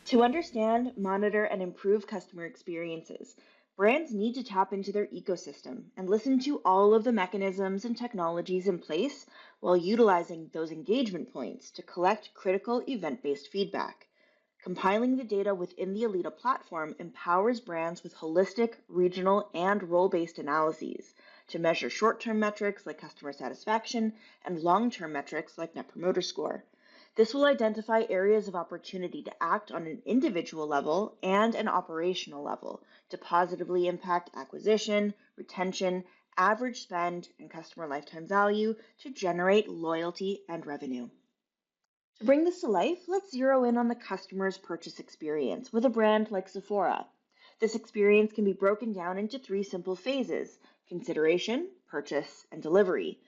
To understand, monitor, and improve customer experiences, brands need to tap into their ecosystem and listen to all of the mechanisms and technologies in place while utilizing those engagement points to collect critical event based feedback. Compiling the data within the Alida platform empowers brands with holistic, regional, and role based analyses to measure short term metrics like customer satisfaction and long term metrics like Net Promoter Score. This will identify areas of opportunity to act on an individual level and an operational level to positively impact acquisition, retention, average spend, and customer lifetime value to generate loyalty and revenue. To bring this to life, let's zero in on the customer's purchase experience with a brand like Sephora. This experience can be broken down into three simple phases: consideration, purchase, and delivery.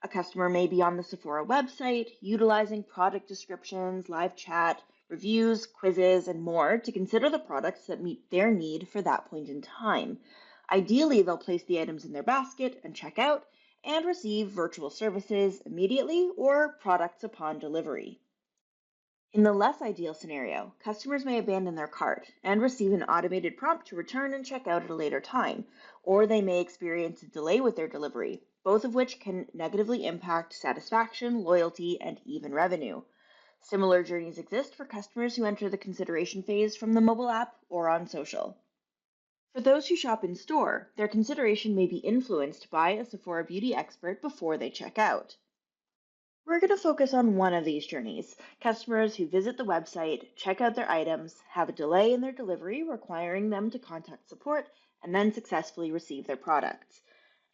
A customer may be on the Sephora website, utilizing product descriptions, live chat, reviews, quizzes, and more to consider the products that meet their need for that point in time. Ideally, they'll place the items in their basket and check out and receive virtual services immediately or products upon delivery. In the less ideal scenario, customers may abandon their cart and receive an automated prompt to return and check out at a later time, or they may experience a delay with their delivery, both of which can negatively impact satisfaction, loyalty, and even revenue. Similar journeys exist for customers who enter the consideration phase from the mobile app or on social. For those who shop in store, their consideration may be influenced by a Sephora beauty expert before they check out. We're going to focus on one of these journeys: customers who visit the website, check out their items, have a delay in their delivery requiring them to contact support, and then successfully receive their products.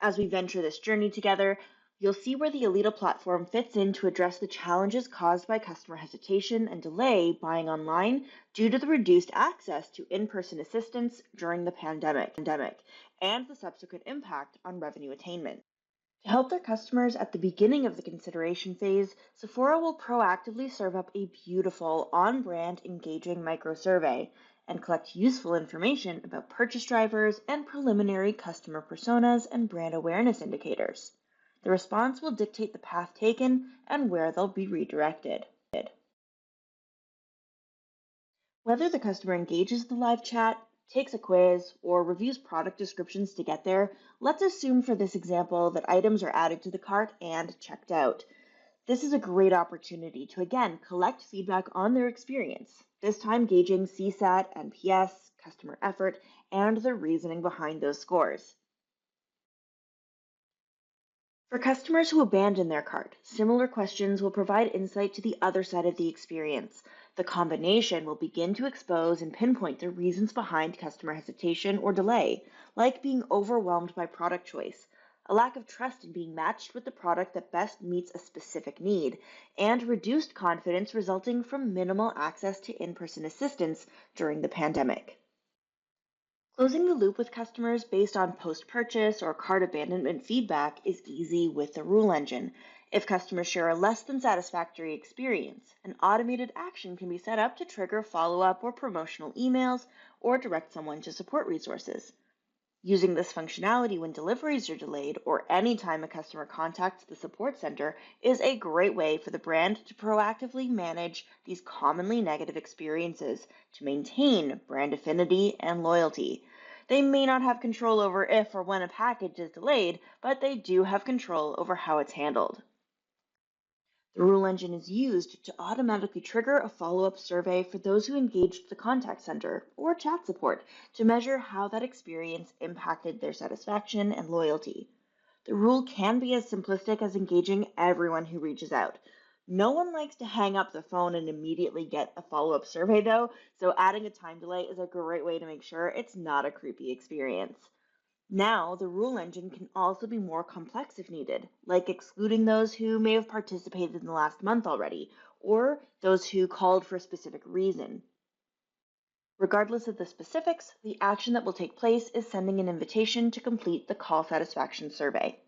As we venture this journey together, you'll see where the Alida platform fits in to address the challenges caused by customer hesitation and delay buying online due to the reduced access to in-person assistance during the pandemic, and the subsequent impact on revenue attainment. To help their customers at the beginning of the consideration phase, Sephora will proactively serve up a beautiful, on brand, engaging micro survey and collect useful information about purchase drivers and preliminary customer personas and brand awareness indicators. The response will dictate the path taken and where they'll be redirected. Whether the customer engages the live chat, takes a quiz, or reviews product descriptions to get there, let's assume for this example that items are added to the cart and checked out. This is a great opportunity to again collect feedback on their experience, this time gauging CSAT, NPS, customer effort, and the reasoning behind those scores. For customers who abandon their cart, similar questions will provide insight to the other side of the experience. The combination will begin to expose and pinpoint the reasons behind customer hesitation or delay, like being overwhelmed by product choice, a lack of trust in being matched with the product that best meets a specific need, and reduced confidence resulting from minimal access to in-person assistance during the pandemic. Closing the loop with customers based on post-purchase or cart abandonment feedback is easy with the rule engine. If customers share a less than satisfactory experience, an automated action can be set up to trigger follow-up or promotional emails or direct someone to support resources. Using this functionality when deliveries are delayed or anytime a customer contacts the support center is a great way for the brand to proactively manage these commonly negative experiences to maintain brand affinity and loyalty. They may not have control over if or when a package is delayed, but they do have control over how it's handled. The rule engine is used to automatically trigger a follow-up survey for those who engaged the contact center or chat support to measure how that experience impacted their satisfaction and loyalty. The rule can be as simplistic as engaging everyone who reaches out. No one likes to hang up the phone and immediately get a follow-up survey though, so adding a time delay is a great way to make sure it's not a creepy experience. Now, the rule engine can also be more complex if needed, like excluding those who may have participated in the last month already, or those who called for a specific reason. Regardless of the specifics, the action that will take place is sending an invitation to complete the call satisfaction survey.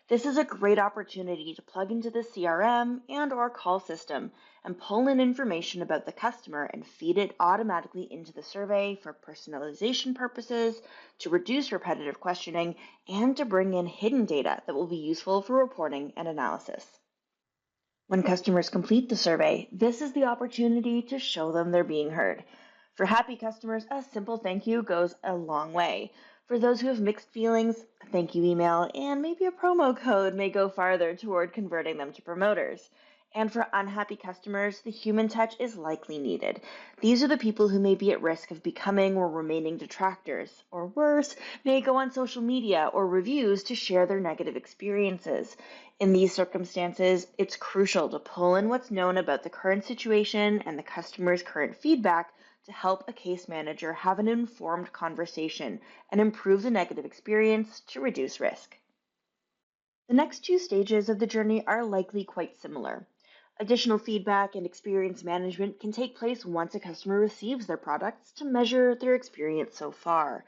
This is a great opportunity to plug into the CRM and/or call system and pull in information about the customer and feed it automatically into the survey for personalization purposes, to reduce repetitive questioning, and to bring in hidden data that will be useful for reporting and analysis. When customers complete the survey, this is the opportunity to show them they're being heard. For happy customers, a simple thank you goes a long way. For those who have mixed feelings, a thank you email and maybe a promo code may go farther toward converting them to promoters. And for unhappy customers, the human touch is likely needed. These are the people who may be at risk of becoming or remaining detractors, or worse, may go on social media or reviews to share their negative experiences. In these circumstances, it's crucial to pull in what's known about the current situation and the customer's current feedback to help a case manager have an informed conversation and improve the negative experience to reduce risk. The next two stages of the journey are likely quite similar. Additional feedback and experience management can take place once a customer receives their products to measure their experience so far.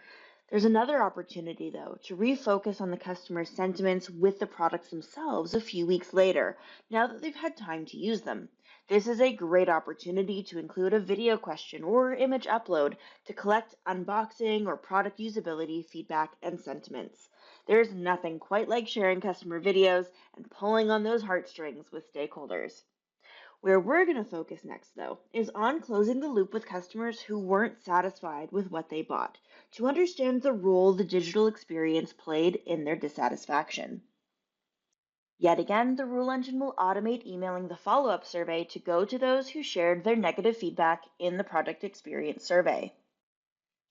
There's another opportunity, though, to refocus on the customer's sentiments with the products themselves a few weeks later, now that they've had time to use them. This is a great opportunity to include a video question or image upload to collect unboxing or product usability feedback and sentiments. There's nothing quite like sharing customer videos and pulling on those heartstrings with stakeholders. Where we're going to focus next, though, is on closing the loop with customers who weren't satisfied with what they bought to understand the role the digital experience played in their dissatisfaction. Yet again, the rule engine will automate emailing the follow-up survey to go to those who shared their negative feedback in the product experience survey.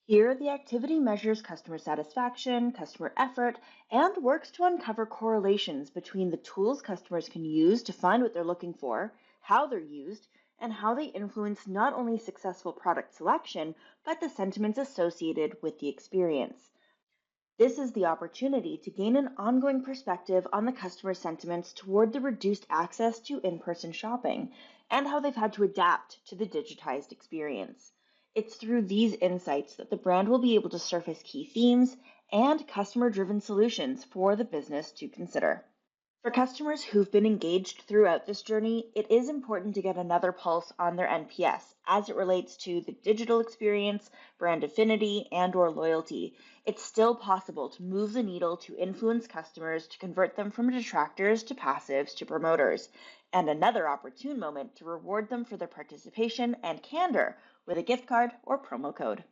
Here, the activity measures customer satisfaction, customer effort, and works to uncover correlations between the tools customers can use to find what they're looking for, how they're used, and how they influence not only successful product selection, but the sentiments associated with the experience. This is the opportunity to gain an ongoing perspective on the customer sentiments toward the reduced access to in-person shopping and how they've had to adapt to the digitized experience. It's through these insights that the brand will be able to surface key themes and customer-driven solutions for the business to consider. For customers who've been engaged throughout this journey, it is important to get another pulse on their NPS as it relates to the digital experience, brand affinity, and/or loyalty. It's still possible to move the needle to influence customers to convert them from detractors to passives to promoters, and another opportune moment to reward them for their participation and candor with a gift card or promo code.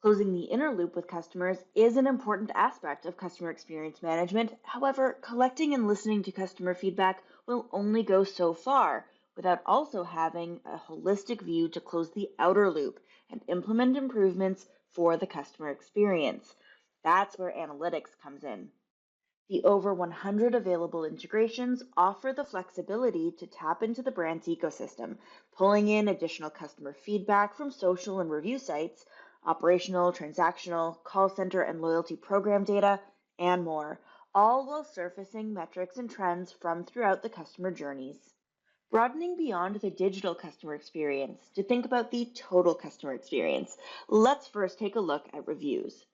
Closing the inner loop with customers is an important aspect of customer experience management. However, collecting and listening to customer feedback will only go so far without also having a holistic view to close the outer loop and implement improvements for the customer experience. That's where analytics comes in. The over 100 available integrations offer the flexibility to tap into the brand's ecosystem, pulling in additional customer feedback from social and review sites, operational, transactional, call center, and loyalty program data, and more, all while surfacing metrics and trends from throughout the customer journeys. Broadening beyond the digital customer experience to think about the total customer experience, let's first take a look at reviews.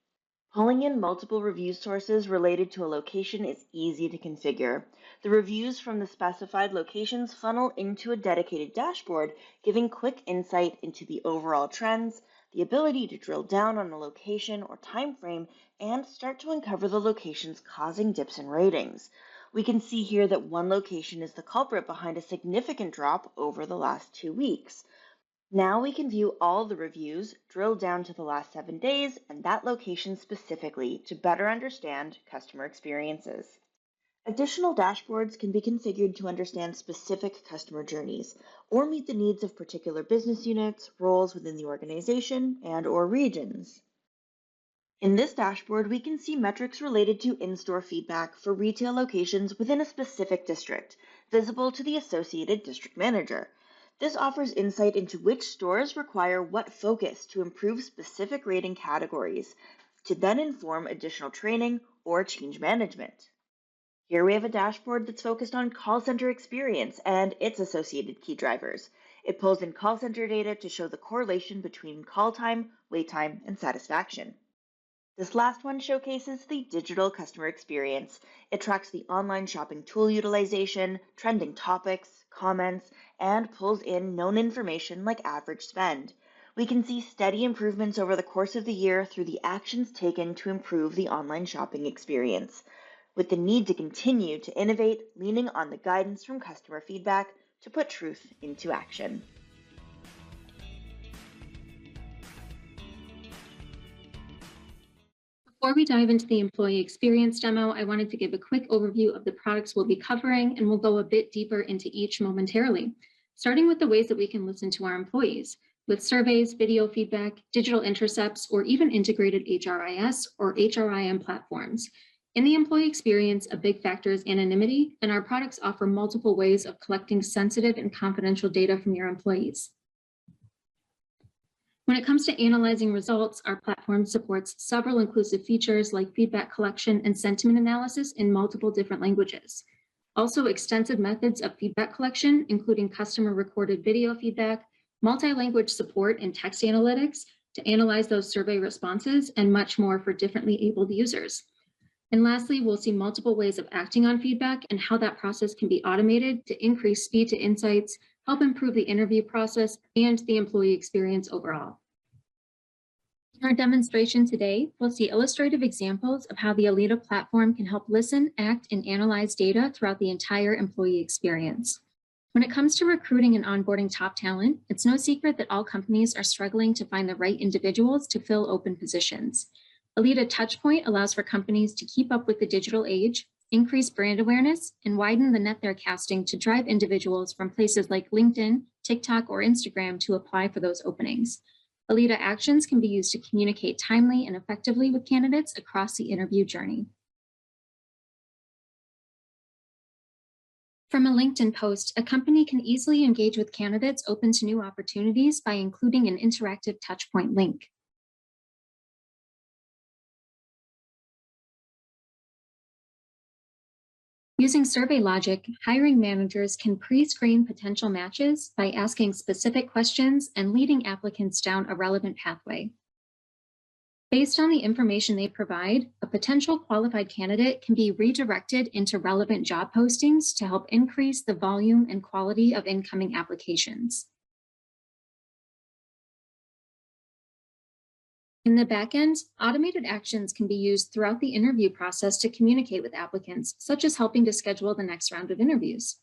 Pulling in multiple review sources related to a location is easy to configure. The reviews from the specified locations funnel into a dedicated dashboard, giving quick insight into the overall trends, the ability to drill down on a location or time frame, and start to uncover the locations causing dips in ratings. We can see here that one location is the culprit behind a significant drop over the last 2 weeks. Now we can view all the reviews, drill down to the last 7 days, and that location specifically to better understand customer experiences. Additional dashboards can be configured to understand specific customer journeys or meet the needs of particular business units, roles within the organization, and/or regions. In this dashboard, we can see metrics related to in-store feedback for retail locations within a specific district, visible to the associated district manager. This offers insight into which stores require what focus to improve specific rating categories, to then inform additional training or change management. Here we have a dashboard that's focused on call center experience and its associated key drivers. It pulls in call center data to show the correlation between call time, wait time, and satisfaction. This last one showcases the digital customer experience. It tracks the online shopping tool utilization, trending topics, comments, and pulls in known information like average spend. We can see steady improvements over the course of the year through the actions taken to improve the online shopping experience, with the need to continue to innovate, leaning on the guidance from customer feedback to put truth into action. Before we dive into the employee experience demo, I wanted to give a quick overview of the products we'll be covering, and we'll go a bit deeper into each momentarily, starting with the ways that we can listen to our employees, with surveys, video feedback, digital intercepts, or even integrated HRIS or HRIM platforms. In the employee experience, a big factor is anonymity, and our products offer multiple ways of collecting sensitive and confidential data from your employees. When it comes to analyzing results, our platform supports several inclusive features like feedback collection and sentiment analysis in multiple different languages. Also, extensive methods of feedback collection, including customer recorded video feedback, multi-language support and text analytics to analyze those survey responses, and much more for differently abled users. And lastly, we'll see multiple ways of acting on feedback and how that process can be automated to increase speed to insights, help improve the interview process and the employee experience overall. In our demonstration today, we'll see illustrative examples of how the Alida platform can help listen, act, and analyze data throughout the entire employee experience. When it comes to recruiting and onboarding top talent, it's no secret that all companies are struggling to find the right individuals to fill open positions. Alida Touchpoint allows for companies to keep up with the digital age, increase brand awareness, and widen the net they're casting to drive individuals from places like LinkedIn, TikTok, or Instagram to apply for those openings. Alida Actions can be used to communicate timely and effectively with candidates across the interview journey. From a LinkedIn post, a company can easily engage with candidates open to new opportunities by including an interactive touchpoint link. Using survey logic, hiring managers can pre-screen potential matches by asking specific questions and leading applicants down a relevant pathway. Based on the information they provide, a potential qualified candidate can be redirected into relevant job postings to help increase the volume and quality of incoming applications. In the backend, automated actions can be used throughout the interview process to communicate with applicants, such as helping to schedule the next round of interviews.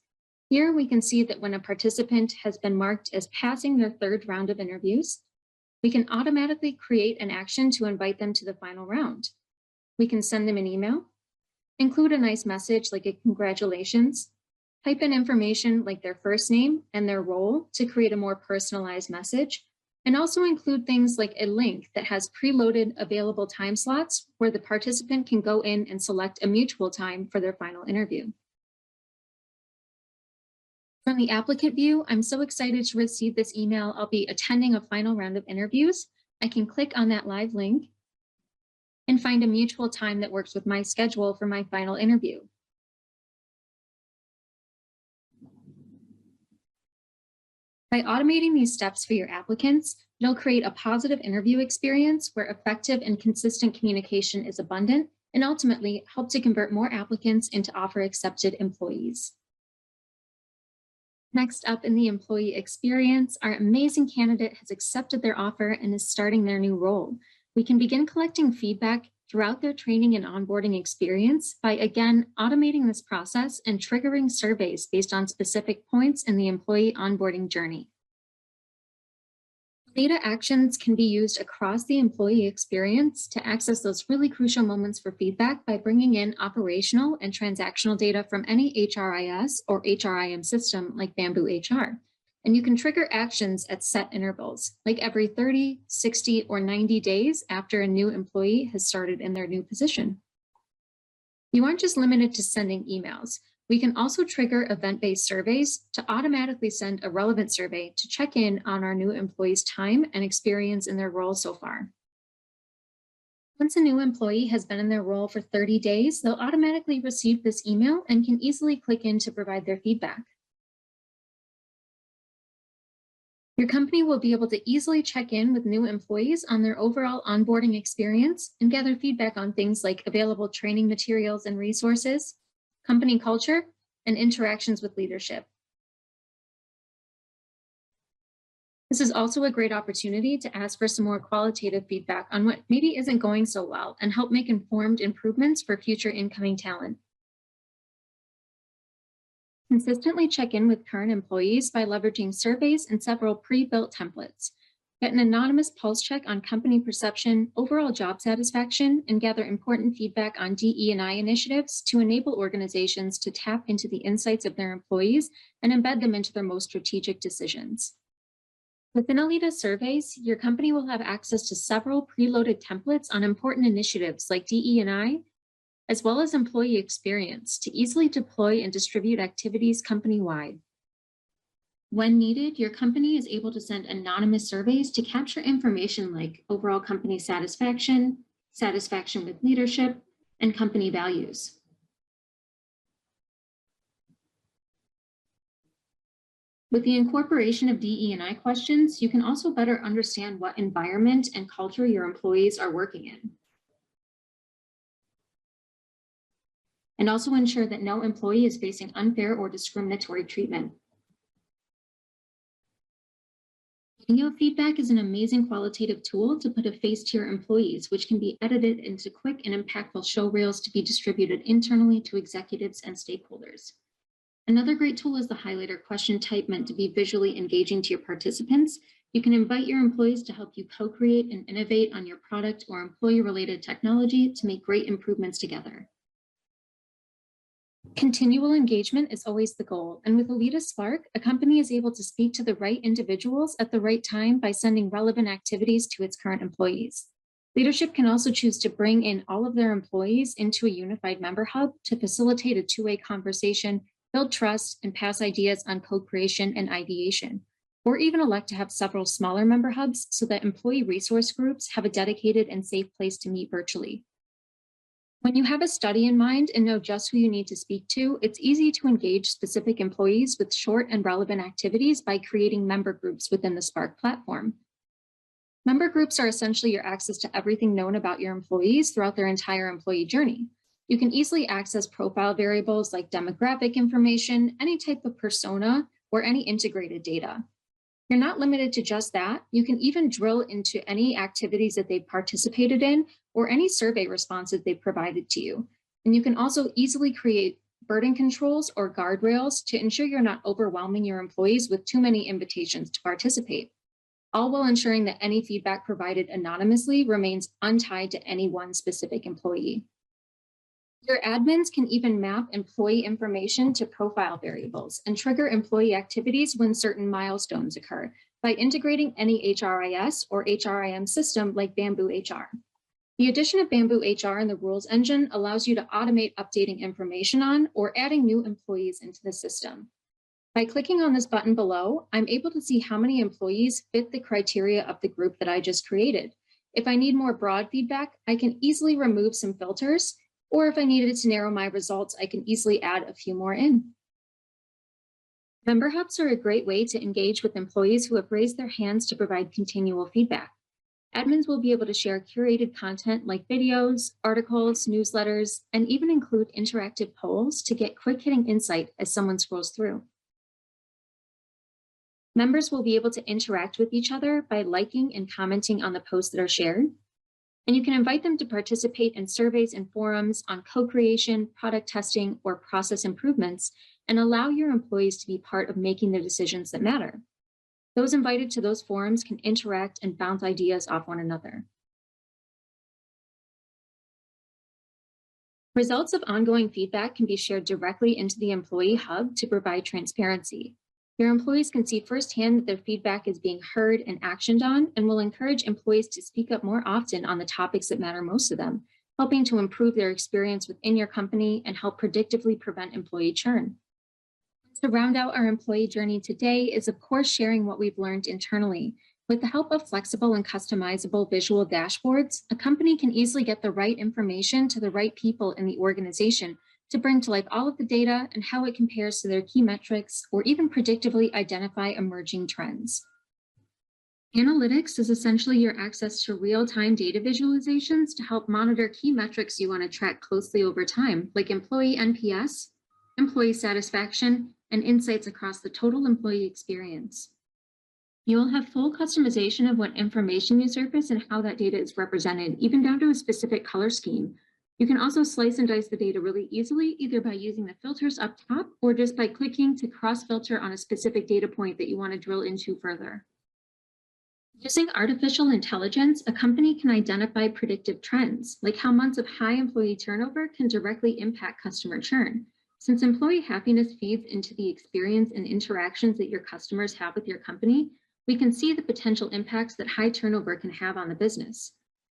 Here we can see that when a participant has been marked as passing their third round of interviews, we can automatically create an action to invite them to the final round. We can send them an email, include a nice message like a congratulations, type in information like their first name and their role to create a more personalized message, and also include things like a link that has preloaded available time slots where the participant can go in and select a mutual time for their final interview. From the applicant view, I'm so excited to receive this email. I'll be attending a final round of interviews. I can click on that live link and find a mutual time that works with my schedule for my final interview. By automating these steps for your applicants, it'll create a positive interview experience where effective and consistent communication is abundant and ultimately help to convert more applicants into offer-accepted employees. Next up in the employee experience, our amazing candidate has accepted their offer and is starting their new role. We can begin collecting feedback throughout their training and onboarding experience by, again, automating this process and triggering surveys based on specific points in the employee onboarding journey. Data actions can be used across the employee experience to access those really crucial moments for feedback by bringing in operational and transactional data from any HRIS or HRIM system like Bamboo HR. And you can trigger actions at set intervals, like every 30, 60, or 90 days after a new employee has started in their new position. You aren't just limited to sending emails. We can also trigger event-based surveys to automatically send a relevant survey to check in on our new employees' time and experience in their role so far. Once a new employee has been in their role for 30 days, they'll automatically receive this email and can easily click in to provide their feedback. Your company will be able to easily check in with new employees on their overall onboarding experience and gather feedback on things like available training materials and resources, company culture, and interactions with leadership. This is also a great opportunity to ask for some more qualitative feedback on what maybe isn't going so well and help make informed improvements for future incoming talent. Consistently check in with current employees by leveraging surveys and several pre-built templates. Get an anonymous pulse check on company perception, overall job satisfaction, and gather important feedback on DE&I initiatives to enable organizations to tap into the insights of their employees and embed them into their most strategic decisions. Within Alida surveys, your company will have access to several preloaded templates on important initiatives like DE&I, as well as employee experience to easily deploy and distribute activities company-wide. When needed, your company is able to send anonymous surveys to capture information like overall company satisfaction, satisfaction with leadership, and company values. With the incorporation of DE&I questions, you can also better understand what environment and culture your employees are working in. And also ensure that no employee is facing unfair or discriminatory treatment. Video feedback is an amazing qualitative tool to put a face to your employees, which can be edited into quick and impactful show reels to be distributed internally to executives and stakeholders. Another great tool is the highlighter question type meant to be visually engaging to your participants. You can invite your employees to help you co-create and innovate on your product or employee-related technology to make great improvements together. Continual engagement is always the goal, and with Alida Spark, a company is able to speak to the right individuals at the right time by sending relevant activities to its current employees. Leadership can also choose to bring in all of their employees into a unified member hub to facilitate a two-way conversation, build trust, and pass ideas on co-creation and ideation, or even elect to have several smaller member hubs so that employee resource groups have a dedicated and safe place to meet virtually. When you have a study in mind and know just who you need to speak to, it's easy to engage specific employees with short and relevant activities by creating member groups within the Spark platform. Member groups are essentially your access to everything known about your employees throughout their entire employee journey. You can easily access profile variables like demographic information, any type of persona, or any integrated data. You're not limited to just that. You can even drill into any activities that they've participated in or any survey responses they've provided to you. And you can also easily create burden controls or guardrails to ensure you're not overwhelming your employees with too many invitations to participate, all while ensuring that any feedback provided anonymously remains untied to any one specific employee. Your admins can even map employee information to profile variables and trigger employee activities when certain milestones occur by integrating any HRIS or HRIM system like Bamboo HR. The addition of Bamboo HR in the rules engine allows you to automate updating information on or adding new employees into the system. By clicking on this button below, I'm able to see how many employees fit the criteria of the group that I just created. If I need more broad feedback, I can easily remove some filters, or if I needed to narrow my results, I can easily add a few more in. Member hubs are a great way to engage with employees who have raised their hands to provide continual feedback. Admins will be able to share curated content like videos, articles, newsletters, and even include interactive polls to get quick-hitting insight as someone scrolls through. Members will be able to interact with each other by liking and commenting on the posts that are shared. And you can invite them to participate in surveys and forums on co-creation, product testing, or process improvements, and allow your employees to be part of making the decisions that matter. Those invited to those forums can interact and bounce ideas off one another. Results of ongoing feedback can be shared directly into the employee hub to provide transparency. Your employees can see firsthand that their feedback is being heard and actioned on, and will encourage employees to speak up more often on the topics that matter most to them, helping to improve their experience within your company and help predictively prevent employee churn. To round out our employee journey today is, of course, sharing what we've learned internally. With the help of flexible and customizable visual dashboards, a company can easily get the right information to the right people in the organization to bring to life all of the data and how it compares to their key metrics, or even predictively identify emerging trends. Analytics is essentially your access to real-time data visualizations to help monitor key metrics you want to track closely over time, like employee NPS, employee satisfaction, and insights across the total employee experience. You will have full customization of what information you surface and how that data is represented, even down to a specific color scheme. You can also slice and dice the data really easily, either by using the filters up top or just by clicking to cross-filter on a specific data point that you want to drill into further. Using artificial intelligence, a company can identify predictive trends, like how months of high employee turnover can directly impact customer churn. Since employee happiness feeds into the experience and interactions that your customers have with your company, we can see the potential impacts that high turnover can have on the business.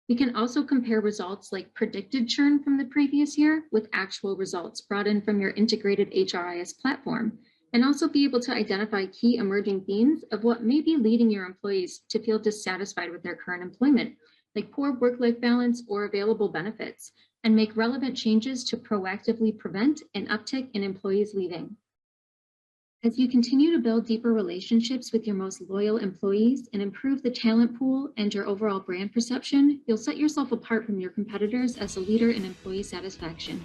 We can also compare results like predicted churn from the previous year with actual results brought in from your integrated HRIS platform, and also be able to identify key emerging themes of what may be leading your employees to feel dissatisfied with their current employment, like poor work-life balance or available benefits, and make relevant changes to proactively prevent an uptick in employees leaving. As you continue to build deeper relationships with your most loyal employees and improve the talent pool and your overall brand perception, you'll set yourself apart from your competitors as a leader in employee satisfaction.